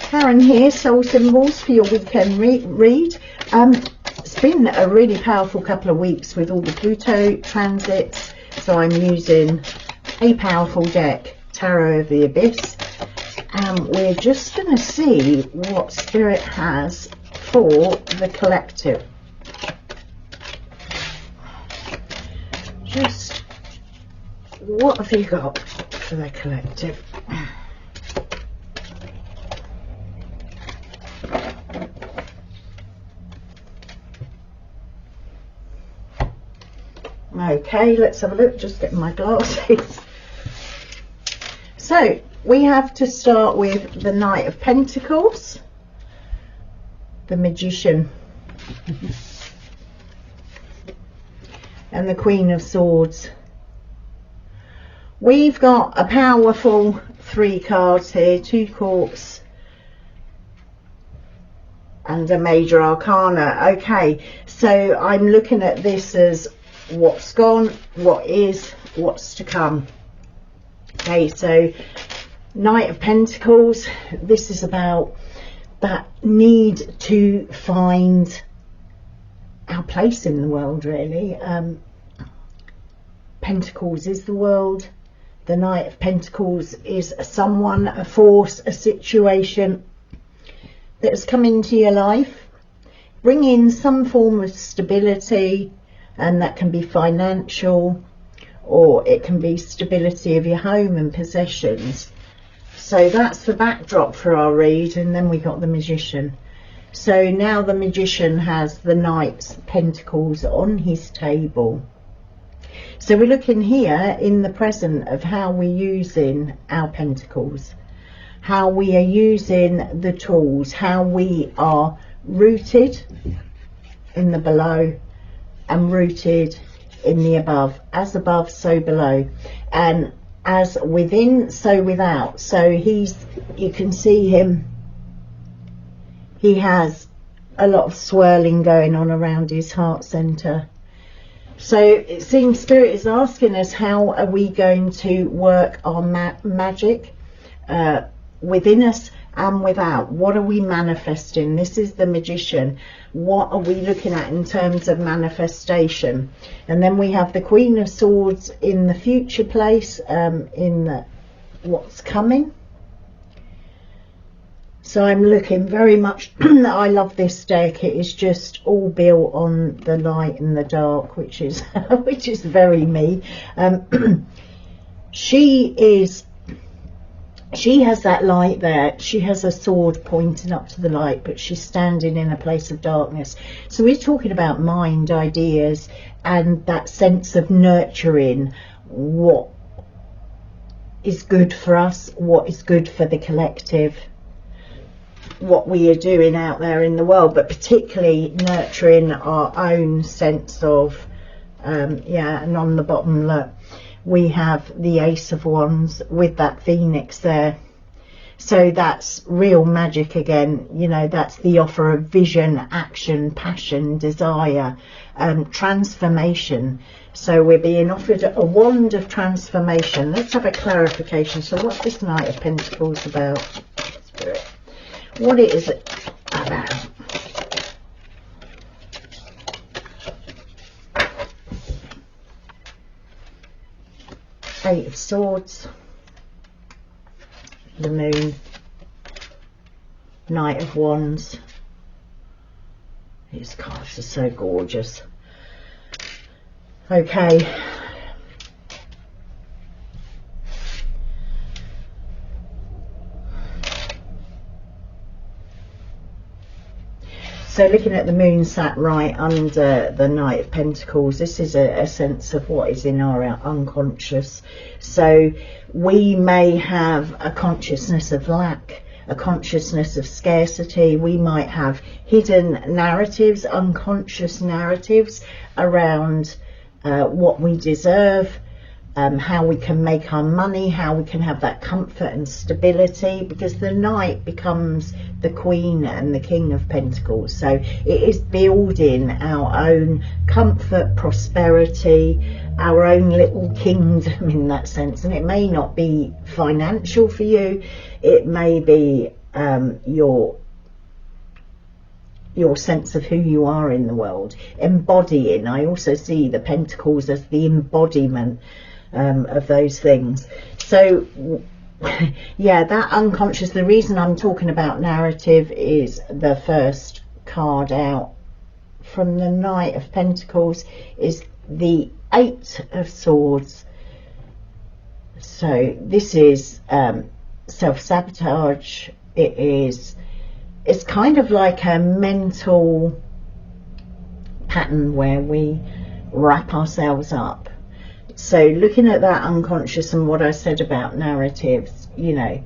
Karen here, Soul Symbols for your weekend read. It's been a really powerful couple of weeks with all the Pluto transits, so I'm using a powerful deck, Tarot of the Abyss, and we're just going to see what Spirit has for the collective. Just what have you got for the collective? Okay, let's have a look, just getting my glasses. So we have to start with the Knight of Pentacles, the Magician, and the Queen of Swords. We've got a powerful 3 cards here, 2 courts and a major arcana. Okay, so I'm looking at this as what's gone, what is, what's to come. Okay, so Knight of Pentacles, this is about that need to find our place in the world, really. Pentacles is the world. The Knight of Pentacles is someone, a force, a situation that has come into your life, bringing some form of stability, and that can be financial, or it can be stability of your home and possessions. So that's the backdrop for our read. And then we got the Magician. So now the Magician has the Knight's Pentacles on his table. So we're looking here in the present of how we're using our pentacles, how we are using the tools, how we are rooted in the below and rooted in the above. As above, so below, and as within, so without. So you can see him, he has a lot of swirling going on around his heart center. So it seems Spirit is asking us, how are we going to work our magic within us and without? What are we manifesting? This is the Magician. What are we looking at in terms of manifestation? And then we have the Queen of Swords in the future place, in what's coming. So I'm looking very much I love this deck. It is just all built on the light and the dark, which is which is very me. She has that light there. She has a sword pointing up to the light, but she's standing in a place of darkness. So we're talking about mind, ideas, and that sense of nurturing what is good for us, what is good for the collective, what we are doing out there in the world, but particularly nurturing our own sense of and on the bottom, look, we have the Ace of Wands with that Phoenix there. So that's real magic again. You know, that's the offer of vision, action, passion, desire, transformation. So we're being offered a wand of transformation. Let's have a clarification. So what's this Knight of Pentacles about, Spirit? What is it about? Eight of Swords, the Moon, Knight of Wands. These cards are so gorgeous. Okay. So looking at the Moon sat right under the Knight of Pentacles, this is a sense of what is in our unconscious. So we may have a consciousness of lack, a consciousness of scarcity. We might have hidden narratives, unconscious narratives around what we deserve, how we can make our money, how we can have that comfort and stability, because the Knight becomes the Queen and the King of Pentacles. So it is building our own comfort, prosperity, our own little kingdom in that sense. And it may not be financial for you, it may be your sense of who you are in the world, embodying. I also see the Pentacles as the embodiment of those things. So yeah, that unconscious, the reason I'm talking about narrative is the first card out from the Knight of Pentacles is the Eight of Swords. So this is self-sabotage. It's kind of like a mental pattern where we wrap ourselves up. So looking at that unconscious and what I said about narratives, you know,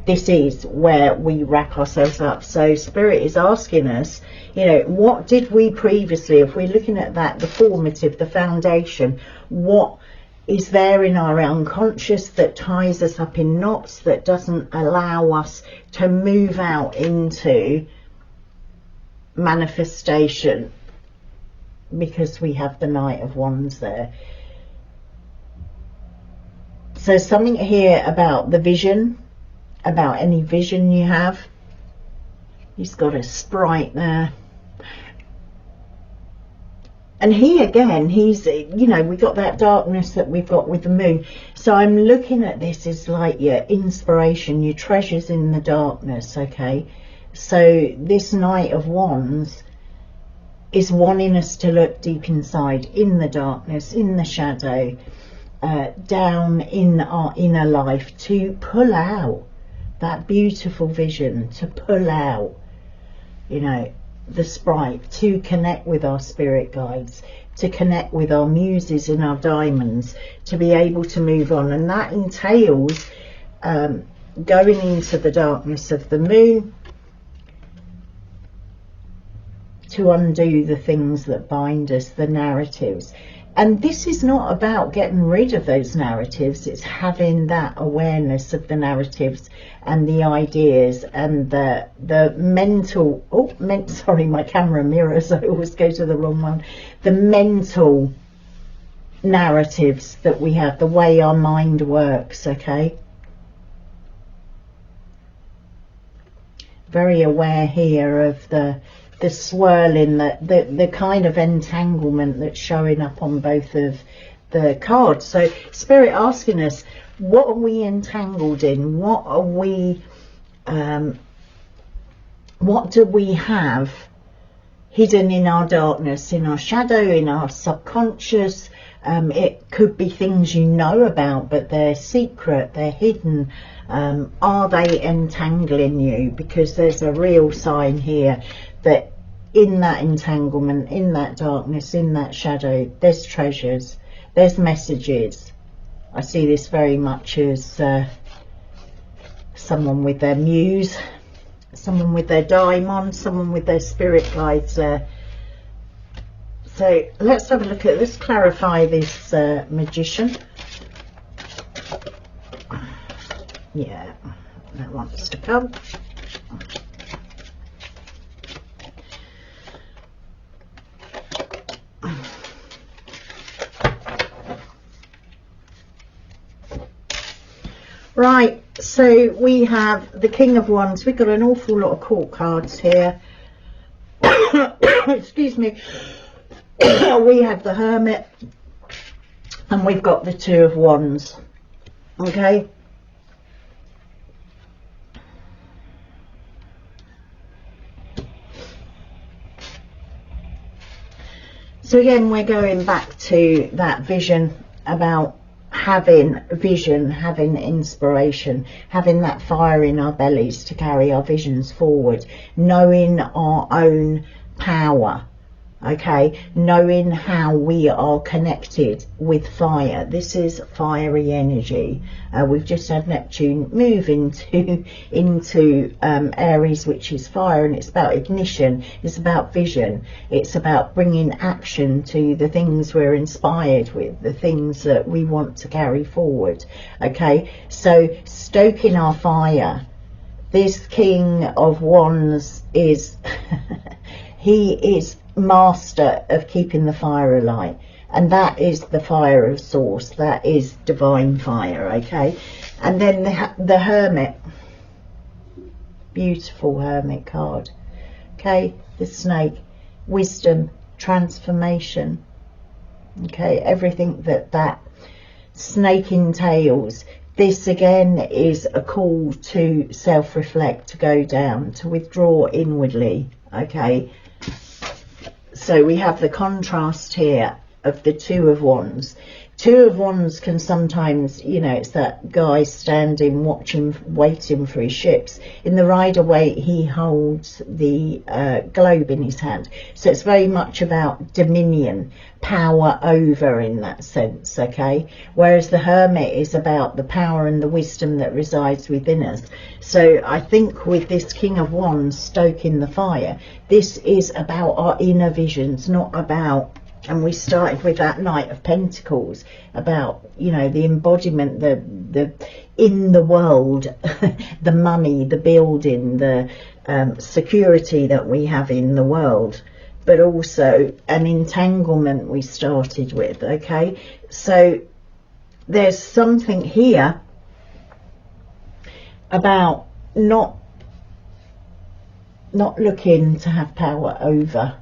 this is where we wrap ourselves up. So Spirit is asking us, you know, what did we previously, if we're looking at that, the formative, the foundation, what is there in our unconscious that ties us up in knots, that doesn't allow us to move out into manifestation, because we have the Knight of Wands there. So something here about the vision, about any vision you have. He's got a sprite there. And he again, he's, you know, we got that darkness that we've got with the moon. So I'm looking at this as like your inspiration, your treasures in the darkness, okay? So this Knight of Wands is wanting us to look deep inside, in the darkness, in the shadow, down in our inner life, to pull out that beautiful vision, to pull out, you know, the sprite, to connect with our spirit guides, to connect with our muses and our diamonds, to be able to move on. And that entails going into the darkness of the moon to undo the things that bind us, the narratives. And this is not about getting rid of those narratives, it's having that awareness of the narratives and the ideas and the mental, sorry, my camera mirrors, I always go to the wrong one, the mental narratives that we have, the way our mind works, okay? Very aware here of the swirling, the kind of entanglement that's showing up on both of the cards. So Spirit asking us, what are we entangled in? What are we, what do we have hidden in our darkness, in our shadow, in our subconscious? It could be things you know about, but they're secret, they're hidden. Are they entangling you? Because there's a real sign here that in that entanglement, in that darkness, in that shadow, there's treasures, there's messages. I see this very much as someone with their muse, someone with their daimon, someone with their spirit guides there. So let's have a look at this, clarify this magician. Yeah, that wants to come. Right, so we have the King of Wands. We've got an awful lot of court cards here. Excuse me. We have the Hermit and we've got the Two of Wands. Okay. So again, we're going back to that vision about having vision, having inspiration, having that fire in our bellies to carry our visions forward, knowing our own power, okay, knowing how we are connected with fire. This is fiery energy. We've just had Neptune move into Aries, which is fire, and it's about ignition, it's about vision, it's about bringing action to the things we're inspired with, the things that we want to carry forward. Okay, so stoking our fire. This King of Wands is he is master of keeping the fire alight, and that is the fire of source, that is divine fire. Okay, and then the Hermit, Beautiful Hermit card. Okay, the snake, wisdom, transformation. Okay, everything that snake entails. This again is a call to self-reflect, to go down, to withdraw inwardly. Okay, so we have the contrast here of the Two of Wands. Two of Wands can sometimes, you know, it's that guy standing, watching, waiting for his ships. In the Rider-Waite, he holds the globe in his hand. So it's very much about dominion, power over in that sense, okay? Whereas the Hermit is about the power and the wisdom that resides within us. So I think with this King of Wands stoking the fire, this is about our inner visions, not about... And we started with that Knight of Pentacles, about, you know, the embodiment, the in the world, the money, the building, the security that we have in the world, but also an entanglement we started with. Okay, so there's something here about not looking to have power over.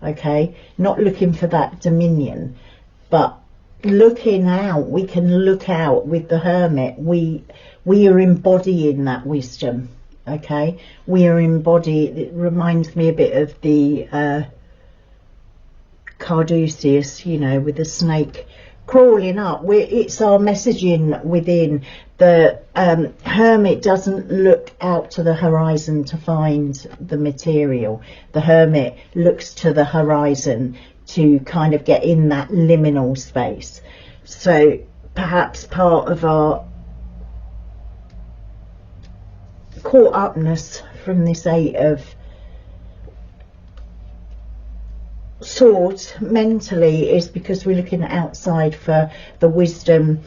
Okay, not looking for that dominion, but looking out. We can look out with the Hermit. We are embodying that wisdom. Okay, we are embodied. It reminds me a bit of the Caduceus, you know, with the snake crawling up. It's our messaging within. The Hermit doesn't look out to the horizon to find the material. The Hermit looks to the horizon to kind of get in that liminal space. So perhaps part of our caught upness from this Eight of Swords mentally is because we're looking outside for the wisdom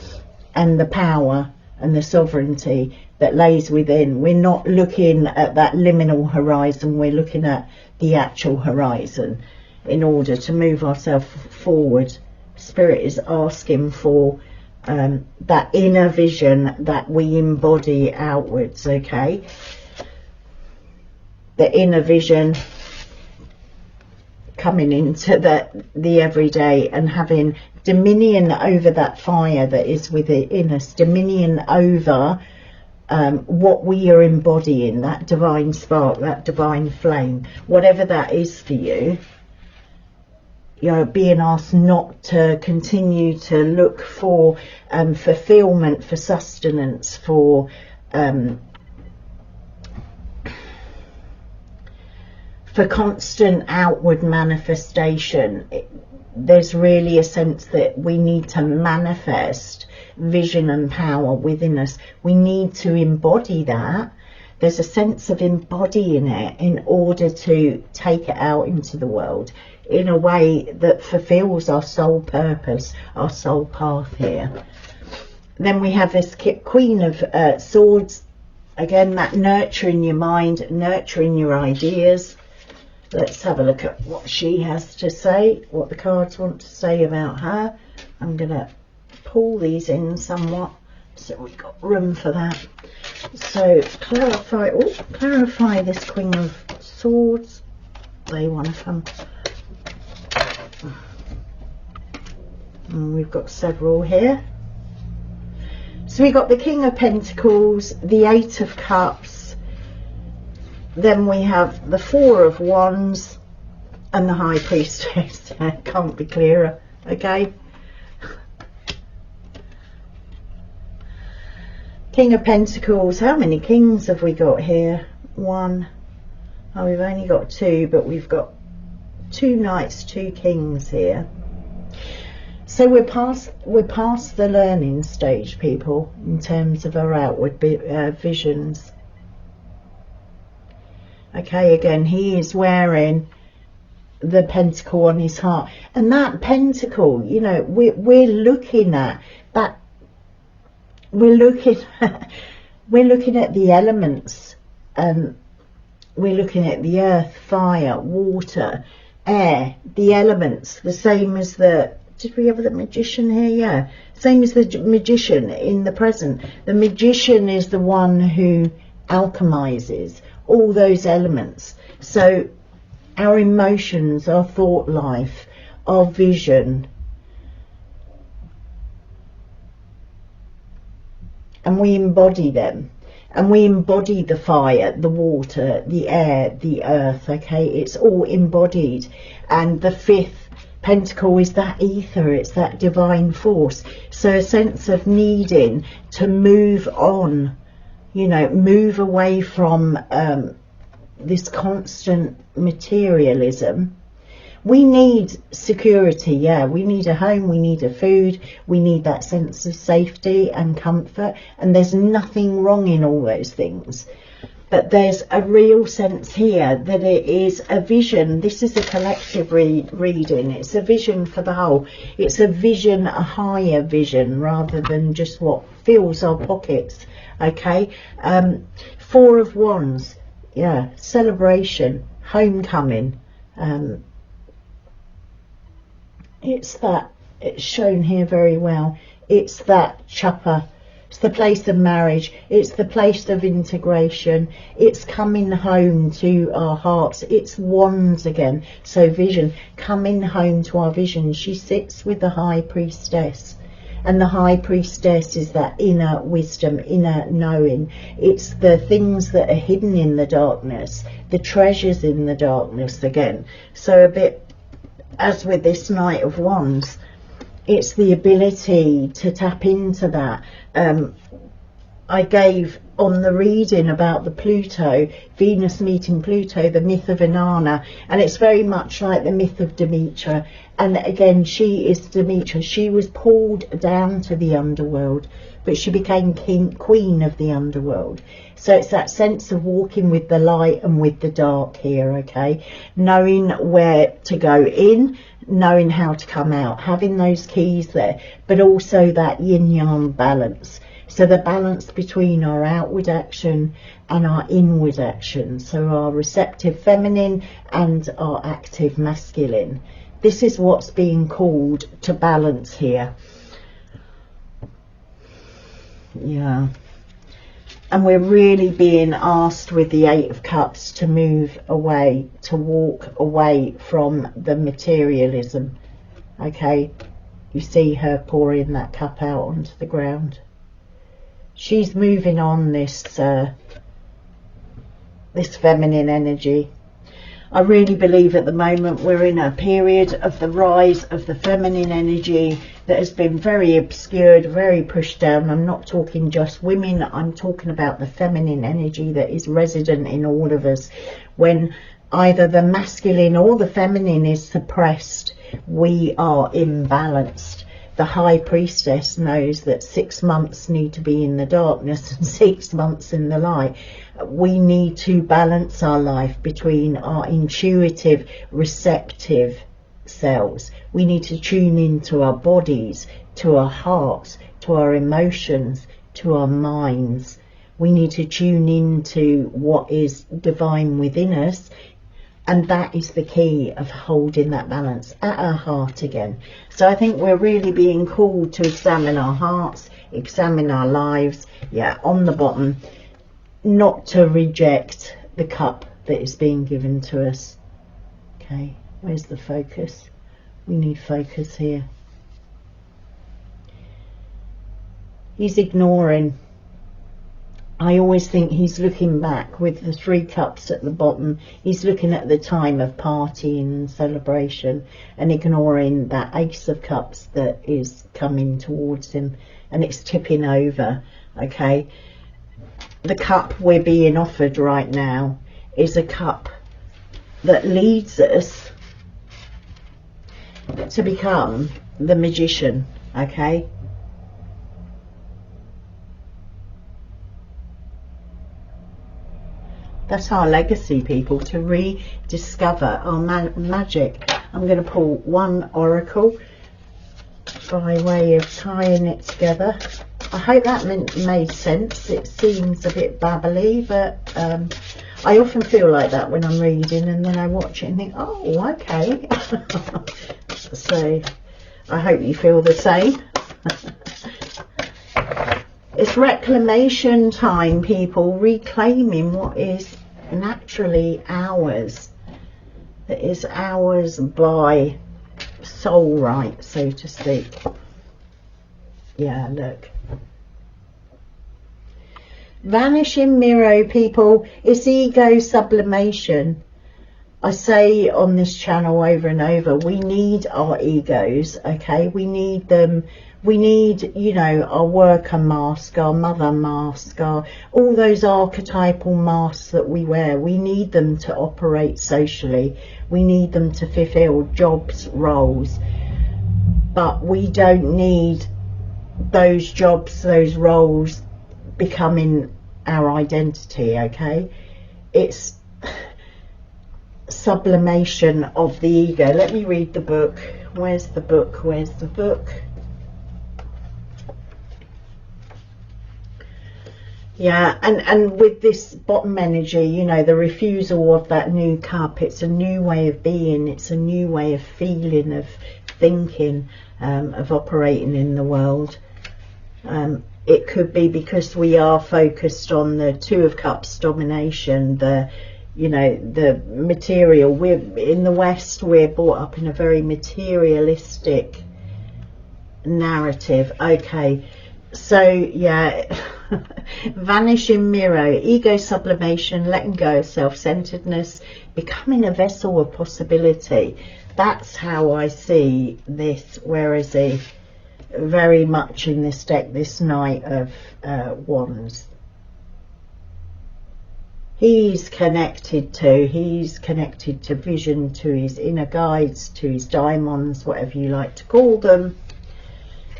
and the power and the sovereignty that lays within. We're not looking at that liminal horizon, we're looking at the actual horizon in order to move ourselves forward. Spirit is asking for that inner vision that we embody outwards. Okay, the inner vision coming into the everyday and having dominion over that fire that is within us, dominion over what we are embodying, that divine spark, that divine flame, whatever that is for you. You're being asked not to continue to look for fulfillment, for sustenance, for constant outward manifestation. There's really a sense that we need to manifest vision and power within us. We need to embody that. There's a sense of embodying it in order to take it out into the world in a way that fulfills our soul purpose, our soul path here. Then we have this Queen of Swords. Again, that nurturing your mind, nurturing your ideas. Let's have a look at what she has to say, what the cards want to say about her. I'm going to pull these in somewhat so we've got room for that. So clarify this Queen of Swords. They want to come. And we've got several here. So we've got the King of Pentacles, the Eight of Cups. Then we have the Four of Wands and the High Priestess. Can't be clearer. Okay. King of Pentacles. How many kings have we got here? One. Oh, we've only got two, but we've got two knights, two kings here. So we're past the learning stage, people, in terms of our outward visions. Okay, again, he is wearing the pentacle on his heart, and that pentacle, you know, we're looking at that. We're looking at the elements. We're looking at the earth, fire, water, air, the elements, the same as the... Did we have the Magician here? Yeah. Same as the Magician in the present. The Magician is the one who alchemizes, all those elements. So our emotions, our thought life, our vision, and we embody them. And we embody the fire, the water, the air, the earth, okay? It's all embodied. And the fifth pentacle is that ether, it's that divine force. So a sense of needing to move on, you know, move away from this constant materialism. We need security, yeah, we need a home, we need a food, we need that sense of safety and comfort, and there's nothing wrong in all those things. But there's a real sense here that it is a vision. This is a collective reading. It's a vision for the whole. It's a vision, a higher vision, rather than just what fills our pockets, okay? Four of Wands, yeah, celebration, homecoming. It's shown here very well. It's that chuppa. It's the place of marriage. It's the place of integration. It's coming home to our hearts. It's wands again. So vision, coming home to our vision. She sits with the high priestess. And the high priestess is that inner wisdom, inner knowing. It's the things that are hidden in the darkness, the treasures in the darkness again. So a bit as with this Knight of Wands, it's the ability to tap into that. I gave on the reading about the Pluto, Venus meeting Pluto, the myth of Inanna, and it's very much like the myth of Demeter. And again, she is Demeter. She was pulled down to the underworld, but she became queen of the underworld. So it's that sense of walking with the light and with the dark here, okay? Knowing where to go in, knowing how to come out, having those keys there, but also that yin-yang balance. So the balance between our outward action and our inward action. So our receptive feminine and our active masculine. This is what's being called to balance here. Yeah. And we're really being asked with the Eight of Cups to move away, to walk away from the materialism. Okay, you see her pouring that cup out onto the ground. She's moving on this feminine energy. I really believe at the moment we're in a period of the rise of the feminine energy that has been very obscured, very pushed down. I'm not talking just women, I'm talking about the feminine energy that is resident in all of us. When either the masculine or the feminine is suppressed, we are imbalanced. The high priestess knows that 6 months need to be in the darkness and 6 months in the light. We need to balance our life between our intuitive, receptive selves. We need to tune into our bodies, to our hearts, to our emotions, to our minds. We need to tune into what is divine within us. And that is the key of holding that balance at our heart again. So I think we're really being called to examine our hearts, examine our lives, yeah, on the bottom, not to reject the cup that is being given to us. Okay, where's the focus? We need focus here. He's ignoring. I always think he's looking back with the 3 cups at the bottom. He's looking at the time of partying and celebration and ignoring that Ace of Cups that is coming towards him, and it's tipping over, okay? The cup we're being offered right now is a cup that leads us to become the magician, okay? That's our legacy, people, to rediscover our magic. I'm going to pull one oracle by way of tying it together. I hope that made sense. It seems a bit babbly, but I often feel like that when I'm reading, and then I watch it and think, oh, okay. So I hope you feel the same. It's reclamation time, people, reclaiming what is naturally ours, that is ours by soul right, so to speak. Yeah, look. Vanishing mirror, people, it's ego sublimation. I say on this channel over and over, we need our egos, okay? We need them. We need, you know, our worker mask, our mother mask, all those archetypal masks that we wear. We need them to operate socially. We need them to fulfill jobs, roles. But we don't need those jobs, those roles becoming our identity, okay? It's sublimation of the ego. Let me read the book. Where's the book? Where's the book? Yeah, and with this bottom energy, you know, the refusal of that new cup, it's a new way of being, it's a new way of feeling, of thinking, of operating in the world. It could be because we are focused on the Two of Cups domination, the, you know, the material. We're in the West, we're brought up in a very materialistic narrative. Okay, so yeah. Vanishing mirror, ego sublimation, letting go of self-centeredness, becoming a vessel of possibility. That's how I see this. Where is he? Very much in this deck, this Knight of Wands. He's connected to vision, to his inner guides, to his daimons, whatever you like to call them.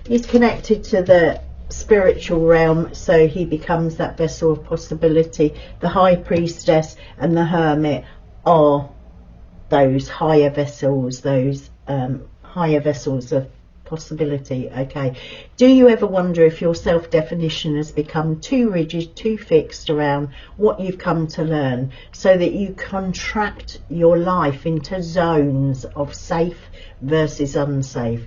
He's connected to the spiritual realm, so he becomes that vessel of possibility. The High Priestess and the Hermit are those higher vessels, those higher vessels of possibility. Okay, do you ever wonder if your self-definition has become too rigid, too fixed around what you've come to learn, so that you contract your life into zones of safe versus unsafe?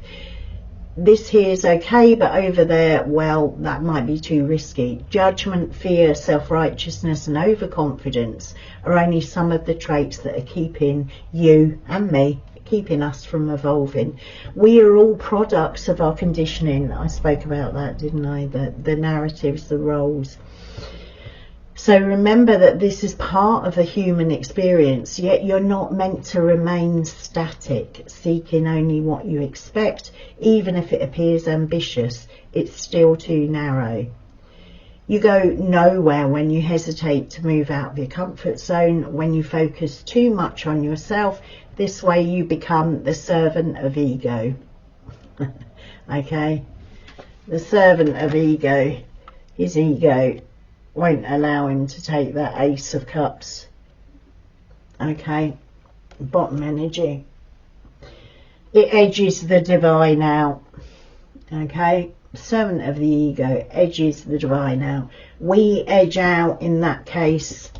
This here is okay, but over there, well, that might be too risky. Judgment, fear, self-righteousness and overconfidence are only some of the traits that are keeping you and me, keeping us from evolving. We are all products of our conditioning. I spoke about that, didn't I? The narratives, the roles. So remember that this is part of the human experience, yet you're not meant to remain static, seeking only what you expect. Even if it appears ambitious, it's still too narrow. You go nowhere when you hesitate to move out of your comfort zone, when you focus too much on yourself. This way you become the servant of ego. Okay? The servant of ego, his ego won't allow him to take that Ace of Cups. Okay, bottom energy. It edges the divine out. Okay, servant of the ego edges the divine out. We edge out, in that case,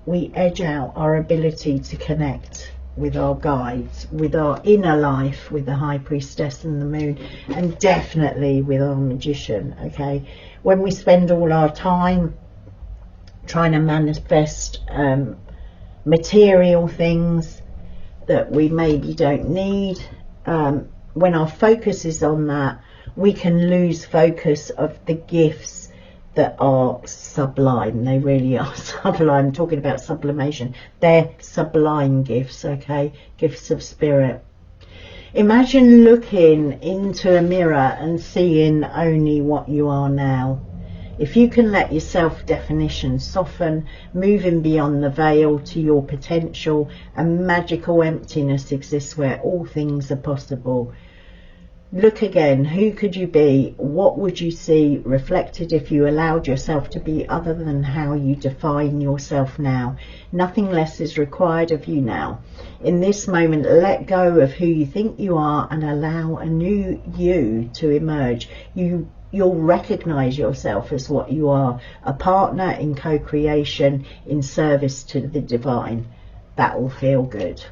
we edge out our ability to connect with our guides, with our inner life, with the High Priestess and the Moon, and definitely with our Magician. Okay, when we spend all our time trying to manifest material things that we maybe don't need, when our focus is on that, we can lose focus of the gifts that are sublime. They really are sublime. I'm talking about sublimation. They're sublime gifts, okay? Gifts of spirit. Imagine looking into a mirror and seeing only what you are now. If you can let your self-definition soften, moving beyond the veil to your potential, a magical emptiness exists where all things are possible. Look again. Who could you be? What would you see reflected if you allowed yourself to be other than how you define yourself now? Nothing less is required of you now. In this moment, let go of who you think you are and allow a new you to emerge. You'll recognize yourself as what you are, a partner in co-creation, in service to the divine. That will feel good.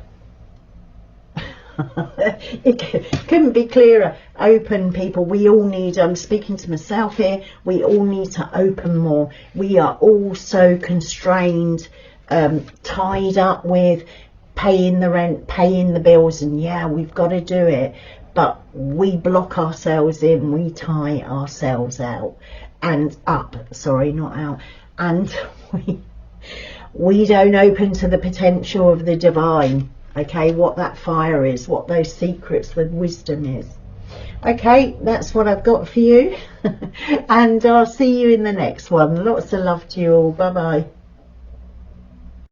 It couldn't be clearer. Open, people. We all need, I'm speaking to myself here, we all need to open more. We are all so constrained, tied up with paying the rent, paying the bills, and yeah, we've got to do it, but we block ourselves in, we tie ourselves out and up, sorry, not out, and we don't open to the potential of the divine. Okay, what that fire is, what those secrets, the wisdom is. Okay, that's what I've got for you. And I'll see you in the next one. Lots of love to you all. Bye bye.